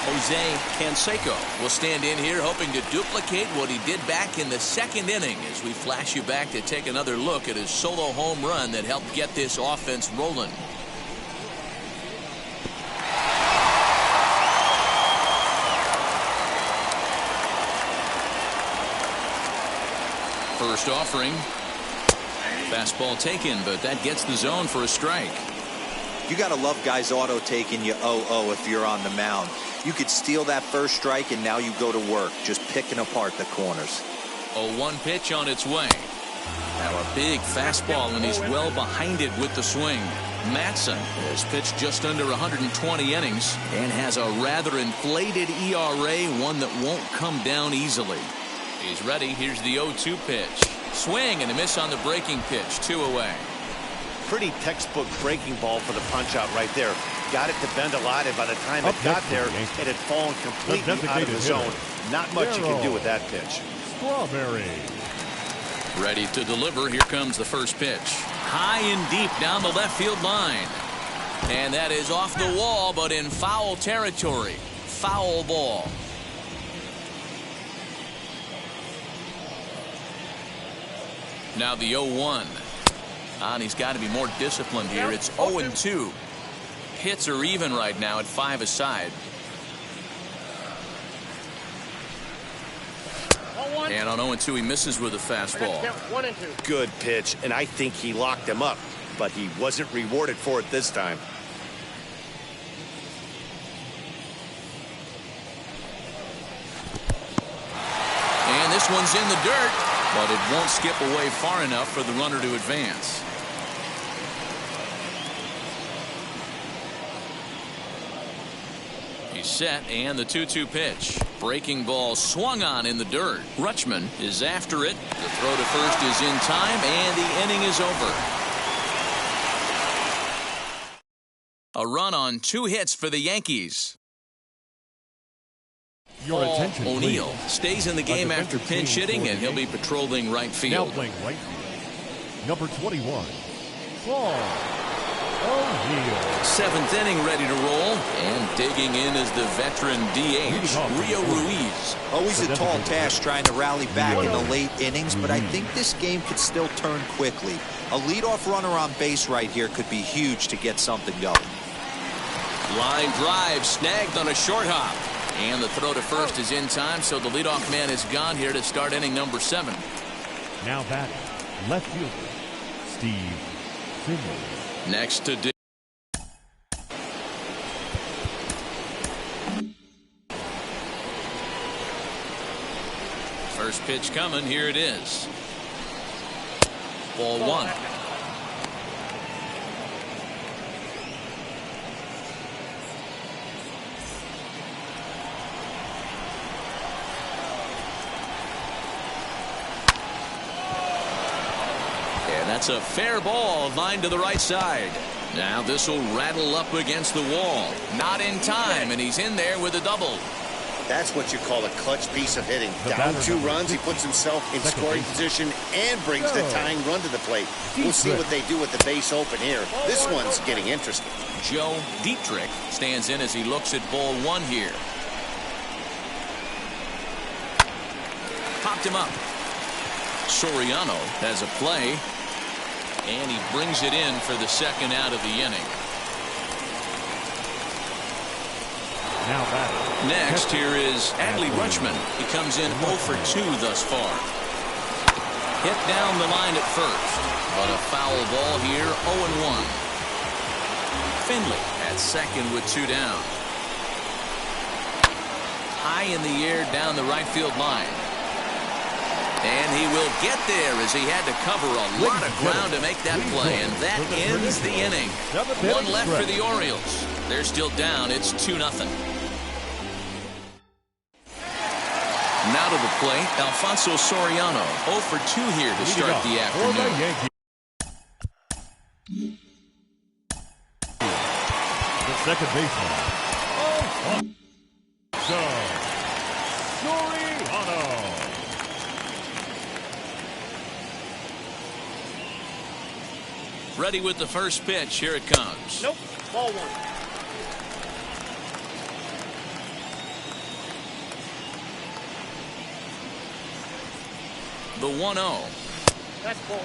[SPEAKER 1] Jose Canseco will stand in here hoping to duplicate what he did back in the second inning as we flash you back to take another look at his solo home run that helped get this offense rolling. First offering. Fastball taken, but that gets the zone for a strike.
[SPEAKER 4] You got to love guys auto taking you 0-0 if you're on the mound. You could steal that first strike and now you go to work just picking apart the corners.
[SPEAKER 1] 0-1 pitch on its way. Now a big fastball, and he's well behind it with the swing. Matson has pitched just under 120 innings and has a rather inflated ERA, one that won't come down easily. He's ready. Here's the 0-2 pitch. Swing and a miss on the breaking pitch. 2 away.
[SPEAKER 2] Pretty textbook breaking ball for the punch out right there. Got it to bend a lot, and by the time it got there, it had fallen completely out of the zone. Not much you can do with that pitch.
[SPEAKER 5] Strawberry.
[SPEAKER 1] Ready to deliver. Here comes the first pitch. High and deep down the left field line. And that is off the wall, but in foul territory. Foul ball. Now the 0-1. And he's got to be more disciplined here. It's 0-2. Hits are even right now at 5 aside. And on 0-2, he misses with a fastball.
[SPEAKER 6] 1-2.
[SPEAKER 2] Good pitch, and I think he locked him up, but he wasn't rewarded for it this time.
[SPEAKER 1] And this one's in the dirt, but it won't skip away far enough for the runner to advance. He's set, and the 2-2 pitch. Breaking ball swung on in the dirt. Rutschman is after it. The throw to first is in time, and the inning is over. A run on 2 hits for the Yankees.
[SPEAKER 5] Your attention,
[SPEAKER 1] O'Neill
[SPEAKER 5] please.
[SPEAKER 1] stays in the game after pinch hitting, and he'll be patrolling right
[SPEAKER 5] Now
[SPEAKER 1] field.
[SPEAKER 5] playing right field. Number 21, Paul O'Neill.
[SPEAKER 1] 7th inning ready to roll, and digging in is the veteran DH, Rio Ruiz.
[SPEAKER 4] Always a tall task trying to rally back in the late innings, but I think this game could still turn quickly. A leadoff runner on base right here could be huge to get something going.
[SPEAKER 1] Line drive snagged on a short hop. And the throw to first is in time, so the leadoff man is gone here to start inning number 7.
[SPEAKER 5] Now batting, left fielder, Steve Finley.
[SPEAKER 1] Next to dig. First pitch coming. Here it is. Ball 1. That's a fair ball lined to the right side. Now this will rattle up against the wall. Not in time, and he's in there with a double.
[SPEAKER 2] That's what you call a clutch piece of hitting. Down 2 runs, he puts himself in scoring position and brings the tying run to the plate. We'll see what they do with the base open here. This one's getting interesting.
[SPEAKER 1] Joe Dietrich stands in as he looks at ball 1 here. Popped him up. Soriano has a play, and he brings it in for the second out of the inning.
[SPEAKER 5] Now back.
[SPEAKER 1] Next, here is Adley Rutschman. He comes in 0 for 2 thus far. Hit down the line at first, but a foul ball here, 0-1. Finley at second with 2 down. High in the air down the right field line. And he will get there as he had to cover a lot of ground to make that play. And that ends the inning. 1 left for the Orioles. They're still down. It's 2-0. Now to the plate, Alfonso Soriano. 0 for 2 here to start the afternoon.
[SPEAKER 5] The second baseman. Soriano.
[SPEAKER 1] Ready with the first pitch. Here it comes.
[SPEAKER 6] Nope. Ball 1.
[SPEAKER 1] The 1-0.
[SPEAKER 6] That's ball 2.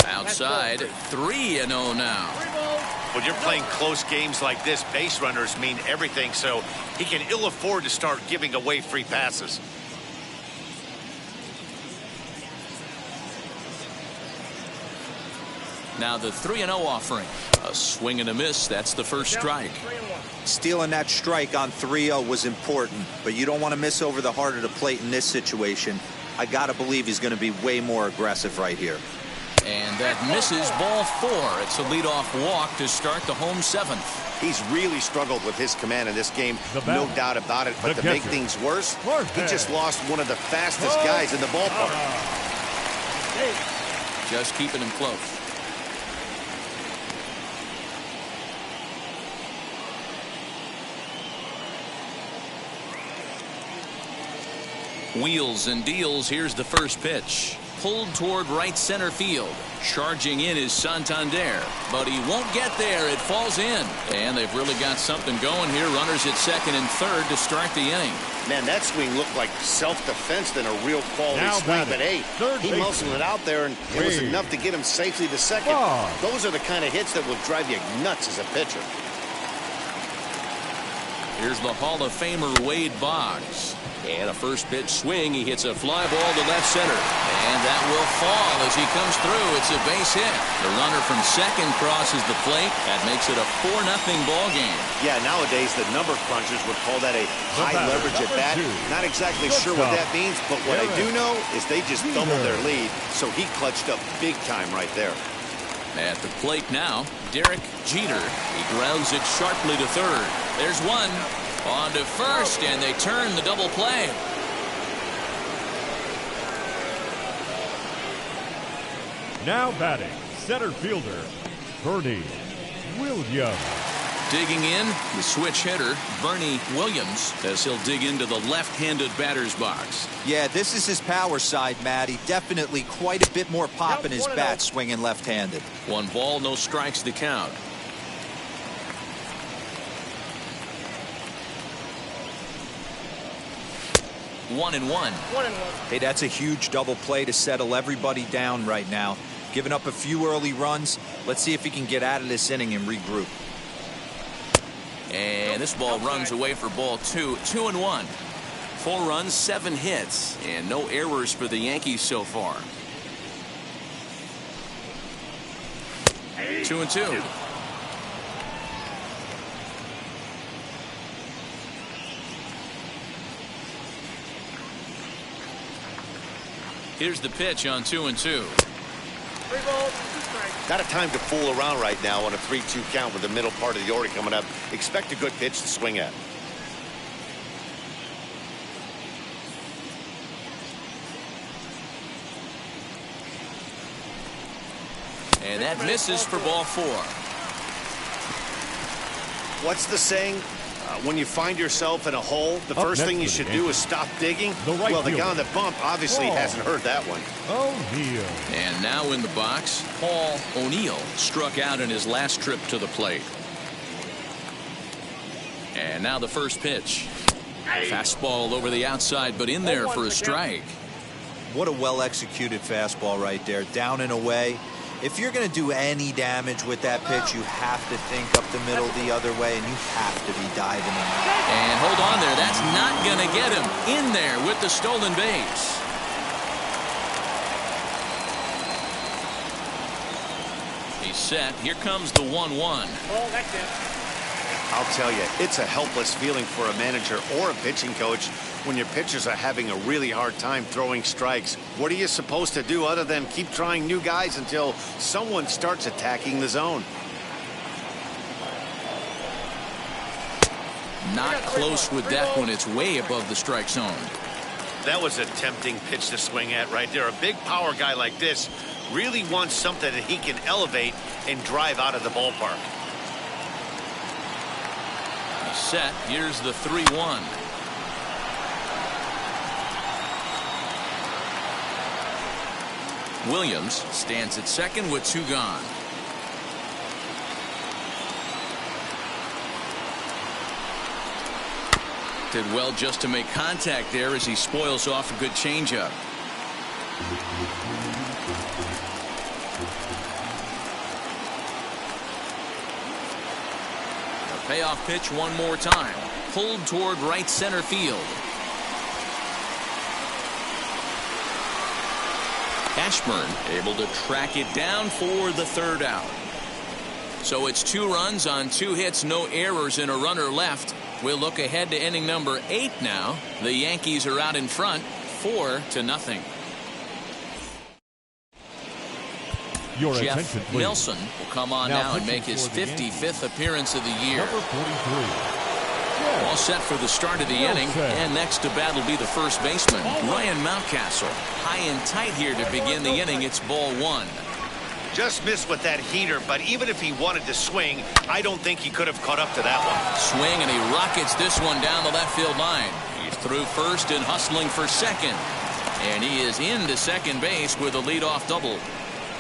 [SPEAKER 1] Outside, 3-0 now.
[SPEAKER 3] When you're playing close games like this, base runners mean everything, so he can ill afford to start giving away free passes.
[SPEAKER 1] Now the 3-0 offering. A swing and a miss. That's the first strike.
[SPEAKER 4] Stealing that strike on 3-0 was important, but you don't want to miss over the heart of the plate in this situation. I got to believe he's going to be way more aggressive right here.
[SPEAKER 1] And that misses ball 4. It's a leadoff walk to start the home 7th.
[SPEAKER 2] He's really struggled with his command in this game, no doubt about it. But to make things worse, he just lost one of the fastest guys in the ballpark.
[SPEAKER 1] Just keeping him close. Wheels and deals. Here's the first pitch. Pulled toward right center field. Charging in is Santander, but he won't get there. It falls in. And they've really got something going here. Runners at second and third to start the inning.
[SPEAKER 2] Man, that swing looked like self-defense than a real quality swing. But hey, he muscled it out there, and it was enough to get him safely to second. Those are the kind of hits that will drive you nuts as a pitcher.
[SPEAKER 1] Here's the Hall of Famer Wade Boggs. And a first pitch swing. He hits a fly ball to left center. And that will fall as he comes through. It's a base hit. The runner from second crosses the plate. That makes it a 4-0 ball game.
[SPEAKER 2] Yeah, nowadays the number crunchers would call that a high leverage at bat. Not exactly sure what that means, but what I do know is they just doubled their lead. So he clutched up big time right there.
[SPEAKER 1] At the plate now, Derek Jeter. He grounds it sharply to third. There's one. On to first, and they turn the double play.
[SPEAKER 5] Now batting, center fielder, Bernie Williams.
[SPEAKER 1] Digging in, the switch hitter, Bernie Williams, as he'll dig into the left-handed batter's box.
[SPEAKER 4] Yeah, this is his power side, Matty. Definitely quite a bit more pop in his bat swinging left-handed.
[SPEAKER 1] 1 ball, no strikes to count. One and one.
[SPEAKER 4] Hey, that's a huge double play to settle everybody down right now. Giving up a few early runs. Let's see if he can get out of this inning and regroup.
[SPEAKER 1] And this ball runs away for ball 2. 2-1. 4 runs, 7 hits, and no errors for the Yankees so far. 2-2. Here's the pitch on 2-2.
[SPEAKER 6] 3 balls, 2 strikes.
[SPEAKER 2] Not a time to fool around right now on a 3-2 count with the middle part of the order coming up. Expect a good pitch to swing at.
[SPEAKER 1] And that misses for ball 4.
[SPEAKER 2] What's the saying? When you find yourself in a hole, the first thing you should do is stop digging. Well, the guy on the bump obviously hasn't heard that one.
[SPEAKER 5] O'Neill.
[SPEAKER 1] And now in the box, Paul O'Neill struck out in his last trip to the plate. And now the first pitch. Fastball over the outside, but in there for a strike.
[SPEAKER 4] What a well-executed fastball right there. Down and away. If you're going to do any damage with that pitch, you have to think up the middle the other way, and you have to be diving in.
[SPEAKER 1] And hold on there. That's not going to get him in there with the stolen base. He's set. Here comes the 1-1.
[SPEAKER 6] Oh, that's it.
[SPEAKER 2] I'll tell you, it's a helpless feeling for a manager or a pitching coach when your pitchers are having a really hard time throwing strikes. What are you supposed to do other than keep trying new guys until someone starts attacking the zone?
[SPEAKER 1] Not close with that one. It's way above the strike zone.
[SPEAKER 2] That was a tempting pitch to swing at right there. A big power guy like this really wants something that he can elevate and drive out of the ballpark.
[SPEAKER 1] He's set. Here's the 3-1. Williams stands at second with 2 gone. Did well just to make contact there as he spoils off a good changeup. The payoff pitch one more time. Pulled toward right center field. Ashburn able to track it down for the 3rd out. So it's 2 runs on 2 hits, no errors, and a runner left. We'll look ahead to inning number 8 now. The Yankees are out in front 4-0.
[SPEAKER 5] Your
[SPEAKER 1] Jeff
[SPEAKER 5] attention, please.
[SPEAKER 1] Nelson will come on now and make his 55th appearance of the year.
[SPEAKER 5] Number 43.
[SPEAKER 1] All set for the start of the inning, and next to bat will be the first baseman, Ryan Mountcastle. High and tight here to begin the inning. It's ball 1.
[SPEAKER 2] Just missed with that heater, but even if he wanted to swing, I don't think he could have caught up to that one.
[SPEAKER 1] Swing, and he rockets this one down the left field line. He's through first and hustling for second. And he is into second base with a leadoff double.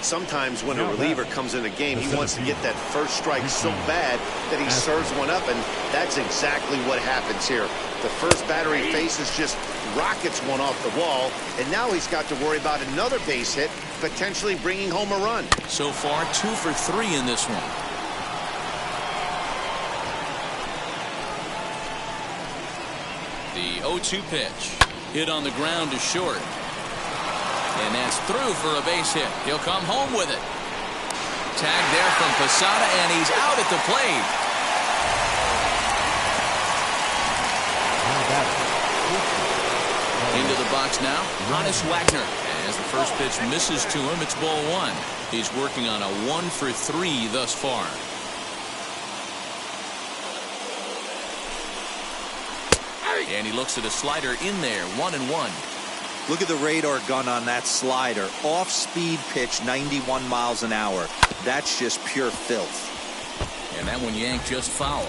[SPEAKER 2] Sometimes when a reliever comes in a game, he wants to get that first strike so bad that he serves one up, and that's exactly what happens here. The first batter he faces just rockets one off the wall, and now he's got to worry about another base hit, potentially bringing home a run.
[SPEAKER 1] So far, 2 for 3 in this one. The 0-2 pitch. Hit on the ground to short. And that's through for a base hit. He'll come home with it. Tag there from Posada, and he's out at the plate. Into the box now, Honus Wagner. As the first pitch misses to him, it's ball 1. He's working on a 1 for 3 thus far. And he looks at a slider in there, 1-1.
[SPEAKER 4] Look at the radar gun on that slider. Off-speed pitch, 91 miles an hour. That's just pure filth.
[SPEAKER 1] And that one yanked just foul.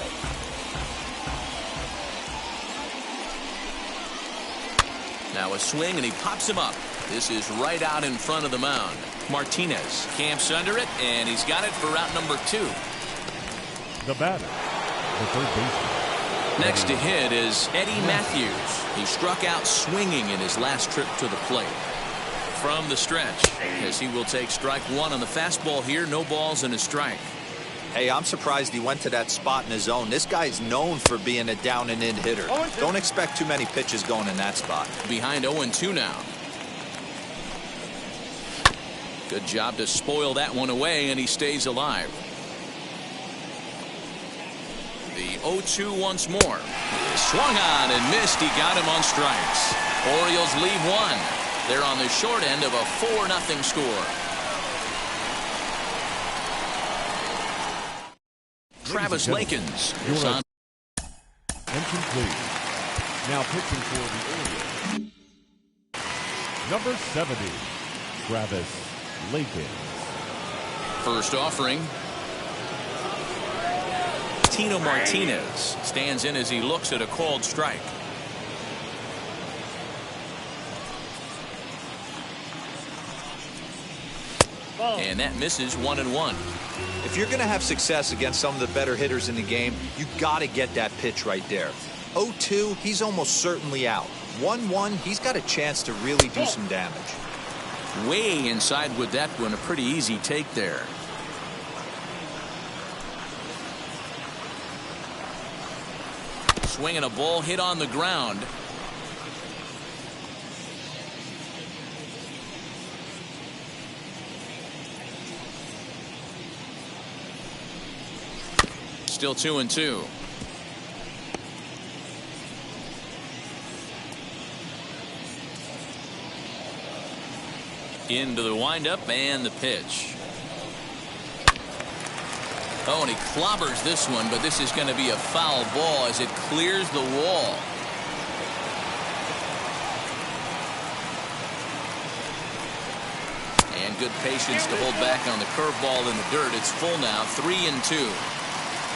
[SPEAKER 1] Now a swing, and he pops him up. This is right out in front of the mound. Martinez camps under it, and he's got it for route number 2.
[SPEAKER 5] The batter, the third baseman.
[SPEAKER 1] Next to hit is Eddie Matthews. He struck out swinging in his last trip to the plate. From the stretch, as he will take strike 1 on the fastball here. No balls and a strike.
[SPEAKER 4] Hey, I'm surprised he went to that spot in his zone. This guy's known for being a down and in hitter. Don't expect too many pitches going in that spot.
[SPEAKER 1] Behind 0-2 now. Good job to spoil that one away, and he stays alive. The 0-2 once more. He swung on and missed. He got him on strikes. Orioles lead 1. They're on the short end of a 4-0 score. Travis Lakins is on.
[SPEAKER 5] And complete. Now pitching for the Orioles, number 70, Travis Lakins.
[SPEAKER 1] First offering. Tino Martinez stands in as he looks at a called strike. And that misses 1-1.
[SPEAKER 4] If you're going to have success against some of the better hitters in the game, you got to get that pitch right there. 0-2, he's almost certainly out. 1-1, he's got a chance to really do some damage.
[SPEAKER 1] Way inside with that one, a pretty easy take there. Swinging a ball hit on the ground. Still 2-2. Into the windup and the pitch. Oh, and he clobbers this one, but this is going to be a foul ball as it clears the wall. And good patience to hold back on the curveball in the dirt. It's full now, 3-2.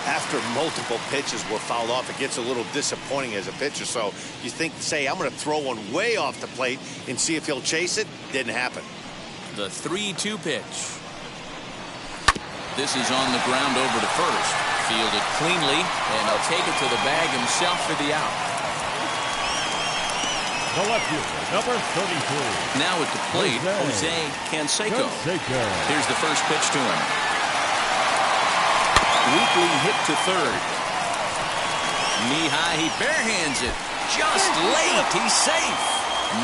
[SPEAKER 2] After multiple pitches were fouled off, it gets a little disappointing as a pitcher. So you think, say, I'm going to throw one way off the plate and see if he'll chase it. Didn't happen.
[SPEAKER 1] The 3-2 pitch. This is on the ground over to first. Fielded cleanly, and he'll take it to the bag himself for the out.
[SPEAKER 5] The left fielder, number 33.
[SPEAKER 1] Now at the plate, Jose Canseco. Here's the first pitch to him. Weakly hit to third. Knee high, he barehands it. Just late, he's safe.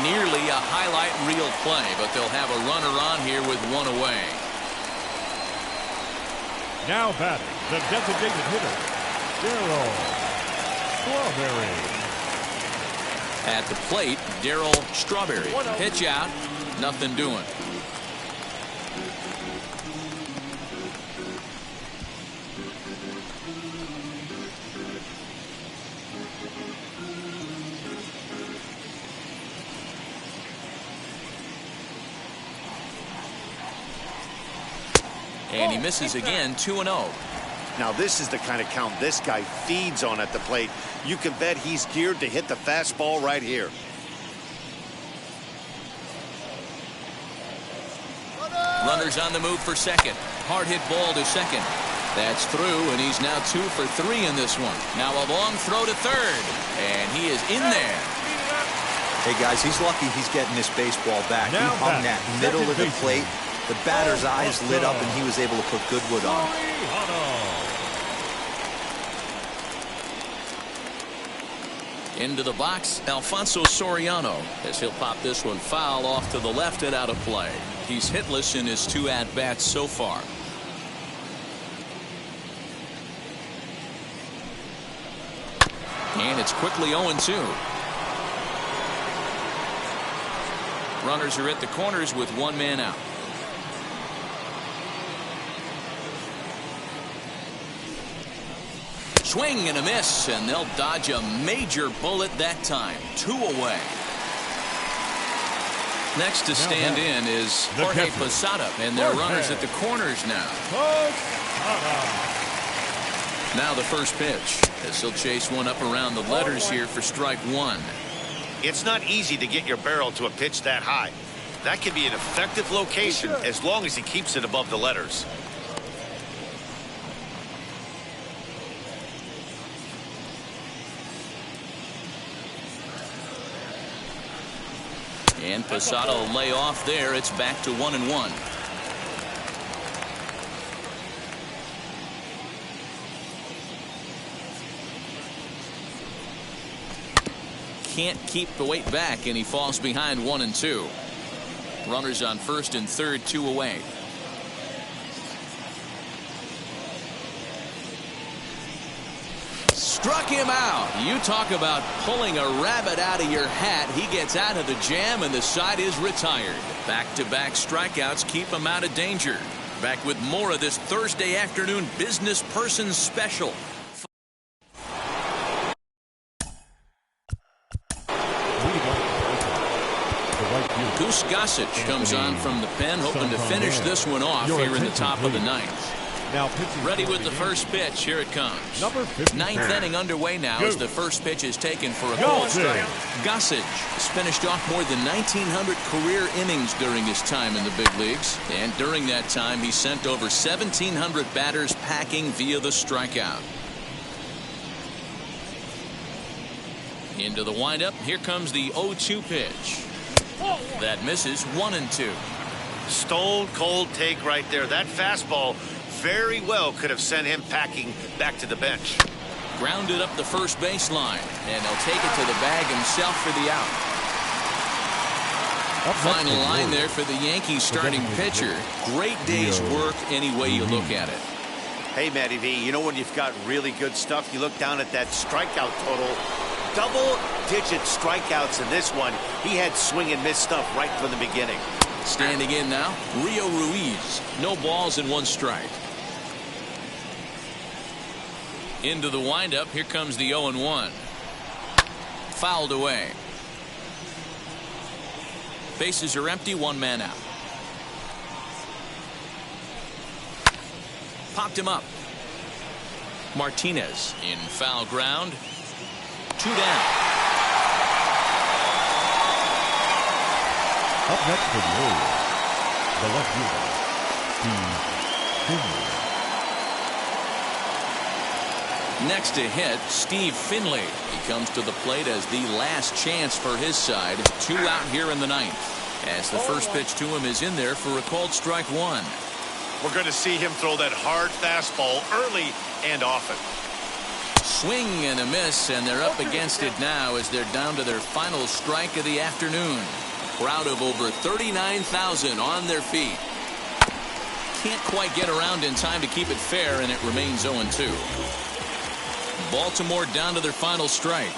[SPEAKER 1] Nearly a highlight reel play, but they'll have a runner on here with one away.
[SPEAKER 5] Now batting, the designated hitter, Darryl Strawberry.
[SPEAKER 1] At the plate, Darryl Strawberry. Pitch out, nothing doing. And he misses again, 2-0.
[SPEAKER 2] Now this is the kind of count this guy feeds on at the plate. You can bet he's geared to hit the fastball right here.
[SPEAKER 1] Runners on the move for second. Hard hit ball to second. That's through, and he's now 2 for 3 in this one. Now a long throw to third, and he is in there.
[SPEAKER 4] Hey guys, he's lucky he's getting this baseball back. He hung that middle of the plate. The batter's eyes lit up, and he was able to put good wood on.
[SPEAKER 1] Into the box, Alfonso Soriano, as he'll pop this one foul off to the left and out of play. He's hitless in his 2 at-bats so far. And it's quickly 0-2. Runners are at the corners with 1 man out. Swing and a miss, and they'll dodge a major bullet that time. 2 away. Next to stand in is Jorge Posada, and their runners at the corners now. Now the first pitch, as he'll chase one up around the letters here for strike 1.
[SPEAKER 2] It's not easy to get your barrel to a pitch that high. That can be an effective location as long as he keeps it above the letters.
[SPEAKER 1] And Posada will lay off there. It's back to 1-1. Can't keep the weight back, and he falls behind 1-2. Runners on first and third, 2 away. Struck him out. You talk about pulling a rabbit out of your hat. He gets out of the jam, and the side is retired. Back-to-back strikeouts keep him out of danger. Back with more of this Thursday afternoon business person special. Goose Gossage comes on from the pen, hoping to finish this one off here in the top of the ninth.
[SPEAKER 5] Now
[SPEAKER 1] ready with the first pitch. Here it comes. Ninth inning underway now as the first pitch is taken for a called strike. Gossage has finished off more than 1,900 career innings during his time in the big leagues. And during that time, he sent over 1,700 batters packing via the strikeout. Into the windup. Here comes the 0-2 pitch. That misses. 1-2.
[SPEAKER 2] Stone cold take right there. That fastball very well could have sent him packing back to the bench.
[SPEAKER 1] Grounded up the first baseline, and he'll take it to the bag himself for the out. Final line there for the Yankees starting pitcher. Great day's work any way you look at it.
[SPEAKER 2] Hey, Matty V, you know when you've got really good stuff, you look down at that strikeout total. Double-digit strikeouts in this one. He had swing and miss stuff right from the beginning.
[SPEAKER 1] Standing in now, Rio Ruiz. No balls and 1 strike. Into the windup. Here comes the 0-1. Fouled away. Bases are empty. 1 man out. Popped him up. Martinez in foul ground. 2 down.
[SPEAKER 5] Up next for the Orioles, the left fielder, Steve Finley.
[SPEAKER 1] Next to hit, Steve Finley. He comes to the plate as the last chance for his side. 2 out here in the ninth. As the first pitch to him is in there for a called strike 1.
[SPEAKER 2] We're going to see him throw that hard fastball early and often.
[SPEAKER 1] Swing and a miss, and they're up against it now as they're down to their final strike of the afternoon. Crowd of over 39,000 on their feet. Can't quite get around in time to keep it fair, and it remains 0-2. Baltimore down to their final strike.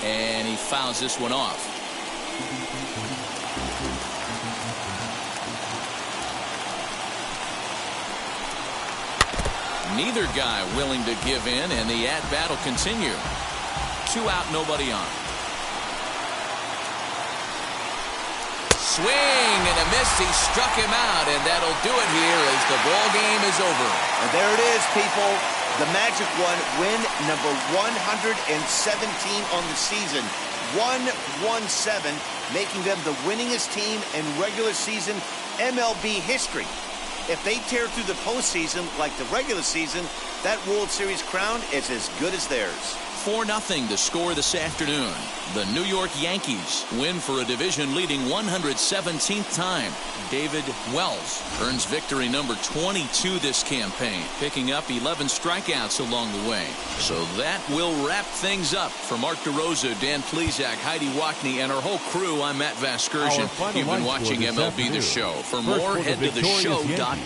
[SPEAKER 1] And he fouls this one off. Neither guy willing to give in, and the at-bat will continue. 2 out, nobody on. Swing and a miss. He struck him out, and that'll do it here as the ball game is over.
[SPEAKER 2] And there it is, people. The magic one, win number 117 on the season. 117, making them the winningest team in regular season MLB history. If they tear through the postseason like the regular season, that World Series crown is as good as theirs.
[SPEAKER 1] 4-0 the score this afternoon. The New York Yankees win for a division-leading 117th time. David Wells earns victory number 22 this campaign, picking up 11 strikeouts along the way. So that will wrap things up. For Mark DeRosa, Dan Plesac, Heidi Wackney, and our whole crew, I'm Matt Vasgersian. You've been watching MLB The Show. For more, head to theshow.com.